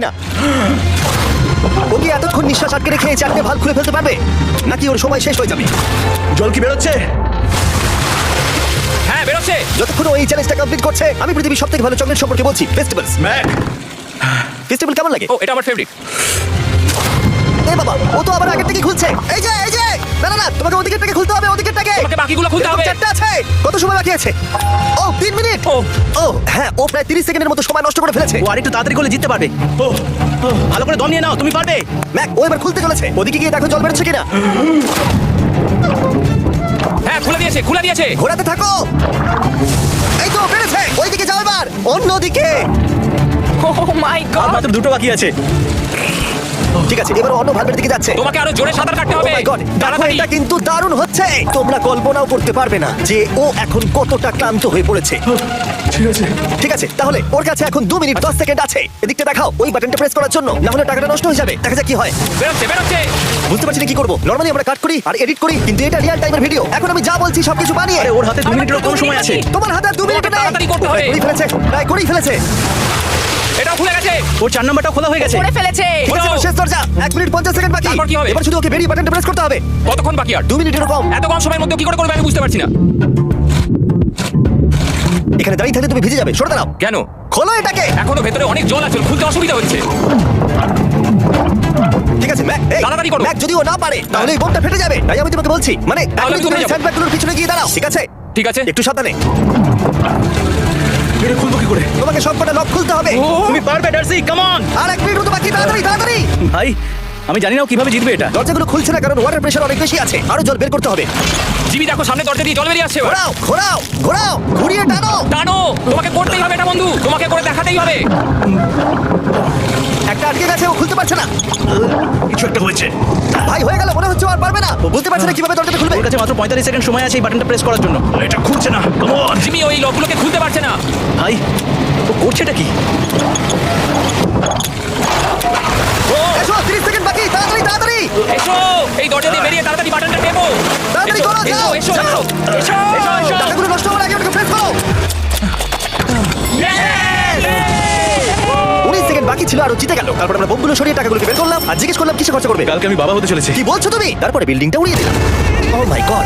না। ও কি এতক্ষণ নিঃশ্বাস আটকে রেখে চারটে ভালভ খুলে ফেলতে পারবে, নাকি ওর সময় শেষ হয়ে যাবে? জল কি বেরোচ্ছে? হ্যাঁ বেরোচ্ছে। যতক্ষণ ও এই চ্যালেঞ্জটা কমপ্লিট করছে, আমি পৃথিবীর সবথেকে ভালো চকলেট সম্পর্কে বলছি, ফেস্টিভ্যালস। ম্যাক, ফেস্টিভ্যাল কেমন লাগে? ও এটা আমার ফেভারিট। এ বাবা, ও তো আবার আগের থেকে খুলছে। এই যে না না না, তোমাকে ওদিকের থেকে খুলতে হবে, ওদিকের থেকে। তোমাকে বাকিগুলো খুলতে এরকম হবে। চারটে আছে। কত সময় বাকি আছে? ও 3 মিনিট। ও। ও হ্যাঁ, ও প্রায় 30 সেকেন্ডের মতো সময় নষ্ট করে ফেলেছে। ও আর একটু তাড়াতাড়ি করলে জিততে পারবে। ও ও, ভালো করে দম নিয়ে নাও, তুমি পারবে। ম্যাক, ও এবার খুলতে চলেছে। ওদিকে গিয়ে দেখো জল বেরোচ্ছে কিনা। হ্যাঁ খুলে দিয়েছে। ঘোরাতে থাকো। এই তো বেড়েছে। ওইদিকে যাও এবার, অন্যদিকে। ও মাই আর গড। মাত্র দুটো বাকি আছে। ঠিক আছে, এবার অন্য ভালভের দিকে যাচ্ছে। তোমাকে আরো জোরে সাঁতার কাটতে Oh হবে। my God, দেখো তাড়াতাড়ি। এটা কিন্তু দারুণ হচ্ছে। তোমরা কল্পনাও করতে পারবে না যে ও এখন কতটা ক্লান্ত হয়ে পড়েছে। ঠিক আছে, তাহলে ওর কাছে এখন 2 মিনিট 10 সেকেন্ড আছে। এদিকটা দেখাও, ওই বাটনটা প্রেস করার জন্য, না হলে টাকাটা নষ্ট হয়ে যাবে। দেখা যাক কি হয়। বেরোচ্ছে। বুঝতে পারছি না কি করব। নরমালি আমরা কাট করি আর এডিট করি, কিন্তু এটা রিয়েল টাইমের ভিডিও। এখন আমি যা বলছি সবকিছু বানিয়ে। আরে ওর হাতে 2 মিনিটেরও কম সময় আছে। তোমার হাতে আর 2 মিনিট তোমাকে নেই। তাড়াতাড়ি করতে হবে। করেই ফেলেছে, প্রায় করেই ফেলেছে। এটাও খুলে গেছে। ওর 4 নাম্বারটাও খোলা হয়ে গেছে। করে ফেলেছে। বলছি না, শেষ দরজা। 1 মিনিট 50 সেকেন্ড বাকি। তারপর কি হবে? এবার শুধু ওকে বেরিয়ে বাটনটা প্রেস করতে হবে। কতক্ষণ বাকি আর? 2 মিনিটেরও কম। এত কম সময়ের মধ্যে কি করে করবে আমি বুঝতে পারছি না। এখানে দাঁড়িয়ে থাকলে তুমি ভিজে যাবে, সরে দাঁড়াও। কেন? খোলো এটাকে। এখনো ভেতরে অনেক জল আছে, খুলতে অসুবিধা হচ্ছে। ঠিক আছে ম্যাক, এই তাড়াতাড়ি করো। ম্যাক যদি ও না পারে তাহলে এই বোমটা ফেটে যাবে। তাই আমি তোমাকে বলছি, মানে তাহলে এখনই আমি তুমি কোথায় যাবো? স্যান্ডব্যাগগুলোর পিছনে গিয়ে দাঁড়াও, ঠিক আছে? ঠিক আছে। একটু সাবধানে। এটা খুলবো কি করে? তোমাকে সবকটা লক খুলতে হবে। তুমি পারবে ডার্সি, কাম অন। আর 1 মিনিট মতো বাকি, তাড়াতাড়ি তাড়াতাড়ি। ভাই, আমি জানি না ও কিভাবে জিতবে এটা। দরজাগুলো খুলছে না কারণ ওয়াটার প্রেশার অনেক বেশি আছে। আরো জল বের করতে হবে। জিমি দেখো সামনে দরজা দিয়ে জল বেরিয়ে আসছে। ঘোরাও ঘোরাও ঘোরাও, ঘুরিয়ে টানো। টানো। তোমাকে করতেই হবে এটা বন্ধু, তোমাকে করে দেখাতেই হবে। একটা আটকে গেছে, ও খুলতে পারছে না। কিছু একটা হয়েছে। ভাই হয়ে গেল, মনে হচ্ছে ও আর পারবে না। ও বুঝতে পারছে না কিভাবে দরজাটা খুলবে। ওর কাছে মাত্র 45 সেকেন্ড সময় আছে এই বাটনটা প্রেস করার জন্য। এটা খুলছে না। Come on. জিমি ওই লকগুলোকে খুলতে পারছে না। ভাই, ও করছেটা কি? এসো, 30 সেকেন্ড বাকি, তাড়াতাড়ি তাড়াতাড়ি। এসো এই দরজা দিয়ে বেরিয়ে তাড়াতাড়ি বাটনটা টেপো। তাড়াতাড়ি করো, যাও, এসো যাও। এসো। টাকাগুলো নষ্ট হওয়ার আগে ওটাকে প্রেস করো। 19 সেকেন্ড বাকি ছিল আর ও জিতে গেল। তারপর আমরা বোমগুলো সরিয়ে টাকাগুলোকে বের করলাম আর জিজ্ঞেস করলাম কিসে খরচা করবে। কালকে আমি বাবা হতে চলেছি। কি বলছো তুমি? তারপরে বিল্ডিংটা উড়িয়ে দিলাম। ও মাই গড।